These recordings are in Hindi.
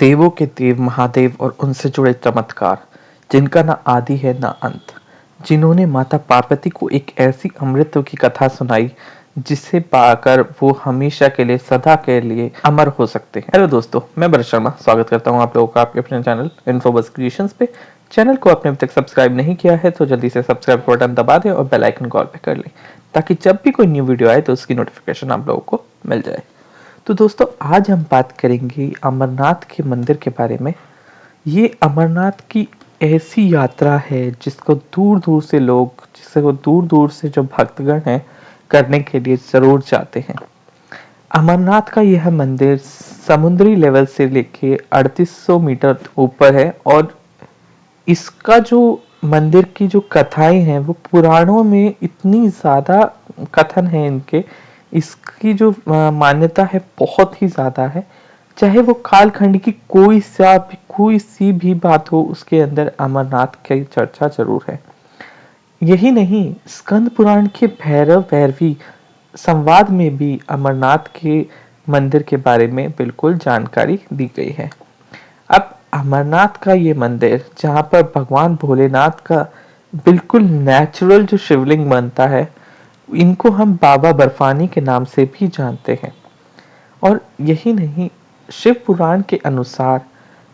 देवों के देव महादेव और उनसे जुड़े चमत्कार, जिनका ना आदि है ना अंत, जिन्होंने माता पार्वती को एक ऐसी अमृत की कथा सुनाई जिसे पाकर वो हमेशा के लिए सदा के लिए अमर हो सकते हैं। हेलो दोस्तों, मैं भरत शर्मा स्वागत करता हूँ आप लोगों का आपके अपने चैनल इन्फोबस क्रिएशंस पे। चैनल को आपने अभी तक सब्सक्राइब नहीं किया है तो जल्दी से सब्सक्राइब बटन दबा दें और बेल आइकन को ऑल पे कर लें, ताकि जब भी कोई न्यू वीडियो आए तो उसकी नोटिफिकेशन आप लोगों को मिल जाए। तो दोस्तों, आज हम बात करेंगे अमरनाथ के मंदिर के बारे में। ये अमरनाथ की ऐसी यात्रा है जिसको दूर दूर से जो भक्तगण हैं करने के लिए जरूर जाते हैं। अमरनाथ का यह मंदिर समुद्री लेवल से लेके 3800 मीटर ऊपर है और इसका जो मंदिर की जो कथाएं हैं वो पुराणों में इतनी ज्यादा कथन है इनके। इसकी जो मान्यता है बहुत ही ज्यादा है। चाहे वो कालखंड की कोई सी भी बात हो, उसके अंदर अमरनाथ की चर्चा जरूर है। यही नहीं, स्कंद पुराण के भैरव भैरवी संवाद में भी अमरनाथ के मंदिर के बारे में बिल्कुल जानकारी दी गई है। अब अमरनाथ का ये मंदिर, जहाँ पर भगवान भोलेनाथ का बिल्कुल नेचुरल जो शिवलिंग बनता है, इनको हम बाबा बर्फानी के नाम से भी जानते हैं। और यही नहीं, शिव पुराण के अनुसार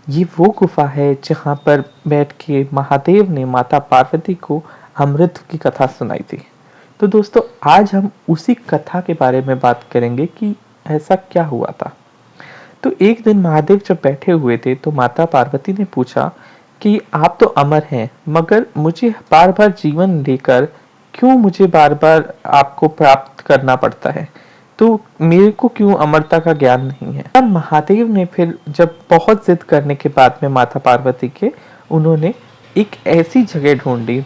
ये वो गुफा है जहाँ पर बैठ के महादेव ने माता पार्वती को अमृत की कथा सुनाई थी। तो दोस्तों, आज हम उसी कथा के बारे में बात करेंगे कि ऐसा क्या हुआ था। तो एक दिन महादेव जब बैठे हुए थे तो माता पार्वती ने पूछा कि आप तो अमर हैं, मगर मुझे बार बार जीवन लेकर क्यों मुझे बार बार आपको प्राप्त करना पड़ता है, तो मेरे को क्यों अमरता का ज्ञान नहीं है। तब महादेव ने फिर जब बहुत जिद करने के बाद में माता पार्वती के, उन्होंने एक ऐसी जगह ढूंढी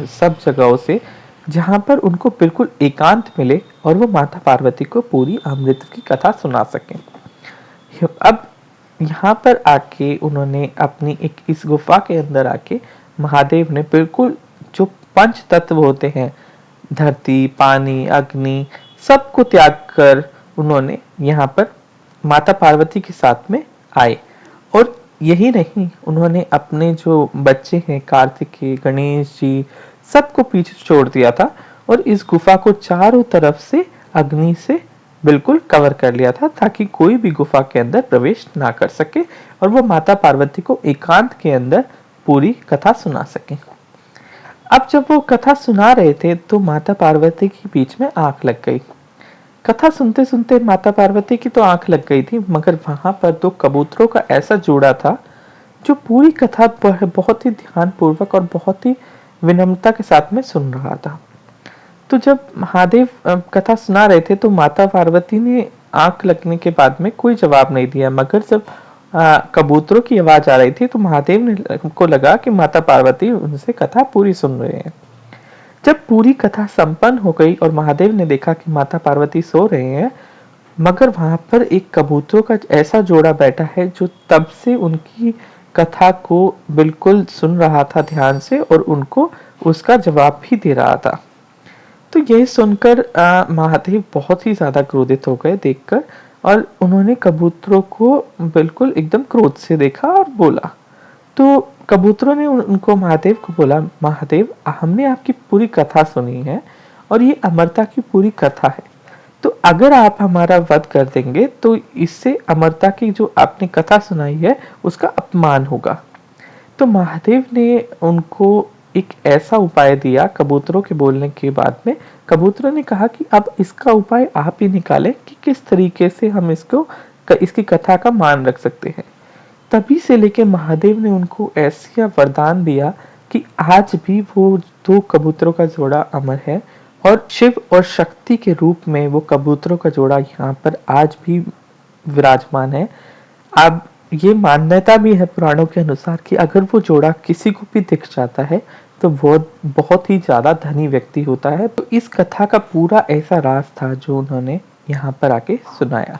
सब जगहों से, जहां पर उनको बिल्कुल एकांत मिले और वो माता पार्वती को पूरी अमृत की कथा सुना सकें। अब यहाँ पर आके उन्होंने अपनी इस गुफा के अंदर आके महादेव ने बिल्कुल जो पंच तत्व होते हैं, धरती, पानी, अग्नि, सबको त्याग कर उन्होंने यहाँ पर माता पार्वती के साथ में आए। और यही नहीं, उन्होंने अपने जो बच्चे हैं कार्तिकेय, गणेश जी, सबको पीछे छोड़ दिया था और इस गुफा को चारों तरफ से अग्नि से बिल्कुल कवर कर लिया था, ताकि कोई भी गुफा के अंदर प्रवेश ना कर सके और वो माता पार्वती को एकांत के अंदर पूरी कथा सुना सके। अब जब वो कथा सुना रहे थे तो माता पार्वती के बीच में आंख लग गई। कथा सुनते सुनते माता पार्वती की तो आंख लग गई थी, मगर वहां पर दो कबूतरों का ऐसा जोड़ा था जो पूरी कथा बहुत ही ध्यान पूर्वक और बहुत ही विनम्रता के साथ में सुन रहा था। तो जब महादेव कथा सुना रहे थे तो माता पार्वती ने आंख लगने के बाद में कोई जवाब नहीं दिया, मगर जब कबूतरों की आवाज आ रही थी तो महादेव ने को लगा कि माता पार्वती उनसे कथा पूरी सुन रहे हैं। जब पूरी कथा संपन्न हो गई और महादेव ने देखा कि माता पार्वती सो रहे हैं, मगर वहां पर एक कबूतरों का ऐसा जोड़ा बैठा है जो तब से उनकी कथा को बिल्कुल सुन रहा था ध्यान से और उनको उसका जवाब भी दे रहा था। तो यह सुनकर महादेव बहुत ही ज्यादा क्रोधित हो गए देखकर, और उन्होंने कबूतरों को बिल्कुल एकदम क्रोध से देखा और बोला। तो कबूतरों ने उनको महादेव को बोला, महादेव, हमने आपकी पूरी कथा सुनी है और ये अमरता की पूरी कथा है, तो अगर आप हमारा वध कर देंगे तो इससे अमरता की जो आपने कथा सुनाई है उसका अपमान होगा। तो महादेव ने उनको एक ऐसा उपाय दिया। कबूतरों के बोलने के बाद में कबूतरों ने कहा कि अब इसका उपाय आप ही निकालें कि किस तरीके से हम इसकी कथा का मान रख सकते हैं। तभी से लेके महादेव ने उनको ऐसा वरदान दिया कि आज भी वो दो कबूतरों का जोड़ा अमर है और शिव और शक्ति के रूप में वो कबूतरों का जोड़ा यहाँ पर आज भी विराजमान है। अब ये मान्यता भी है पुराणों के अनुसार कि अगर वो जोड़ा किसी को भी दिख जाता है तो वो बहुत ही ज्यादा धनी व्यक्ति होता है। तो इस कथा का पूरा ऐसा राज था जो उन्होंने यहाँ पर आके सुनाया।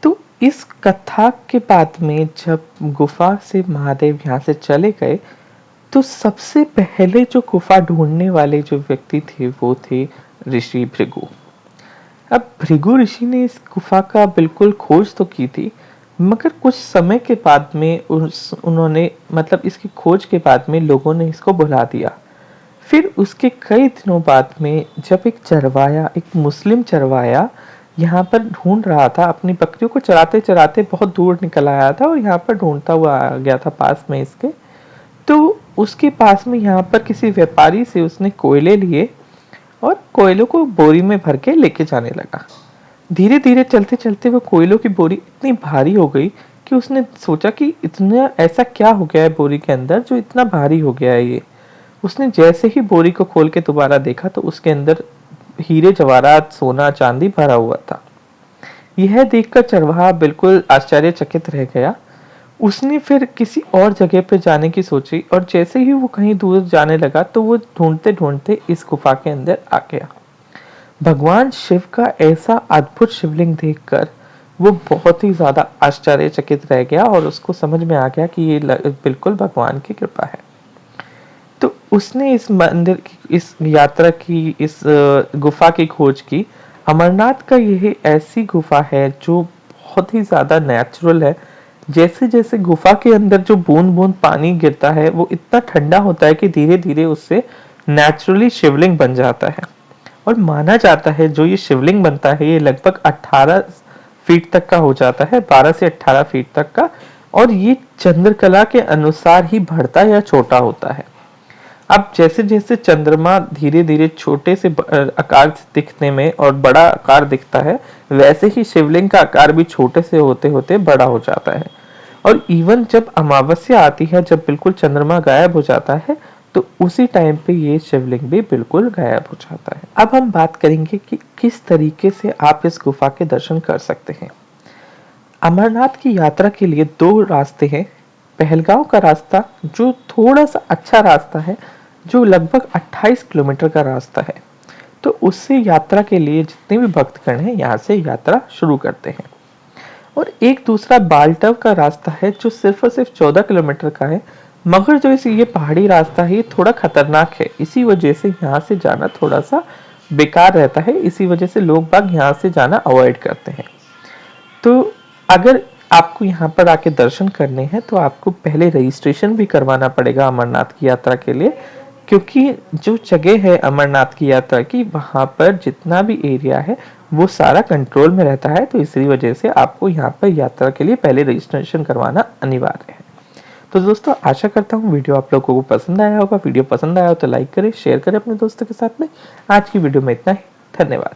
तो इस कथा के बाद में जब गुफा से महादेव यहाँ से चले गए तो सबसे पहले जो गुफा ढूंढने वाले जो व्यक्ति थे वो थे ऋषि भृगु। अब भृगु ऋषि ने इस गुफा का बिल्कुल खोज तो की थी, मगर कुछ समय के बाद में उन्होंने मतलब इसकी खोज के बाद में लोगों ने इसको भुला दिया। फिर उसके कई दिनों बाद में जब एक चरवाया, एक मुस्लिम चरवाया यहाँ पर ढूंढ रहा था, अपनी बकरियों को चराते चराते बहुत दूर निकल आया था और यहाँ पर ढूंढता हुआ आ गया था पास में इसके। तो उसके पास में यहाँ पर किसी व्यापारी से उसने कोयले लिए और कोयलों को बोरी में भर के लेके जाने लगा। धीरे धीरे चलते चलते वो कोयलों की बोरी इतनी भारी हो गई कि उसने सोचा कि इतना ऐसा क्या हो गया है बोरी के अंदर जो इतना भारी हो गया है ये। उसने जैसे ही बोरी को खोल के दोबारा देखा तो उसके अंदर हीरे जवाहरात, सोना, चांदी भरा हुआ था। यह देखकर चरवाहा बिल्कुल आश्चर्यचकित रह गया। उसने फिर किसी और जगह पे जाने की सोची और जैसे ही वो कहीं दूर जाने लगा तो वो ढूंढते ढूंढते इस गुफा के अंदर आ गया। भगवान शिव का ऐसा अद्भुत शिवलिंग देखकर वो बहुत ही ज्यादा आश्चर्यचकित रह गया और उसको समझ में आ गया कि ये बिल्कुल भगवान की कृपा है। तो उसने इस मंदिर की, इस यात्रा की, इस गुफा की खोज की। अमरनाथ का यह ऐसी गुफा है जो बहुत ही ज्यादा नेचुरल है। जैसे जैसे गुफा के अंदर जो बूंद बूंद पानी गिरता है वो इतना ठंडा होता है कि धीरे धीरे उससे नेचुरली शिवलिंग बन जाता है। और माना जाता है जो ये शिवलिंग बनता है ये लगभग 18 फीट तक का हो जाता है, 12 से 18 फीट तक का। और ये चंद्रकला के अनुसार ही बढ़ता या छोटा होता है। अब जैसे जैसे चंद्रमा धीरे धीरे छोटे से आकार दिखने में और बड़ा आकार दिखता है, वैसे ही शिवलिंग का आकार भी छोटे से होते होते बड़ा हो जाता है। और इवन जब अमावस्या आती है, जब बिल्कुल चंद्रमा गायब हो जाता है, तो उसी टाइम पे ये शिवलिंग भी बिल्कुल गायब हो जाता है। अब हम बात करेंगे कि किस तरीके से आप इस गुफा के दर्शन कर सकते हैं। अमरनाथ की यात्रा के लिए दो रास्ते हैं। पहलगांव का रास्ता जो थोड़ा सा अच्छा रास्ता है, जो लगभग 28 किलोमीटर का रास्ता है। तो उससे यात्रा के लिए जितने भी भक्तगण हैं यहाँ से यात्रा शुरू करते हैं। और एक दूसरा बालटव का रास्ता है जो सिर्फ और सिर्फ 14 किलोमीटर का है। मगर जो इस ये पहाड़ी रास्ता है ये थोड़ा खतरनाक है, इसी वजह से यहाँ से जाना थोड़ा सा बेकार रहता है। इसी वजह से लोग बाग यहाँ से जाना अवॉइड करते हैं। तो अगर आपको यहाँ पर आके दर्शन करने हैं तो आपको पहले रजिस्ट्रेशन भी करवाना पड़ेगा अमरनाथ की यात्रा के लिए। क्योंकि जो जगह है अमरनाथ की यात्रा की, वहां पर जितना भी एरिया है वो सारा कंट्रोल में रहता है। तो इसी वजह से आपको यहाँ पर यात्रा के लिए पहले रजिस्ट्रेशन करवाना अनिवार्य है। तो दोस्तों आशा करता हूँ वीडियो आप लोगों को पसंद आया होगा। वीडियो पसंद आया हो तो लाइक करें, शेयर करें अपने दोस्तों के साथ में। आज की वीडियो में इतना ही। धन्यवाद।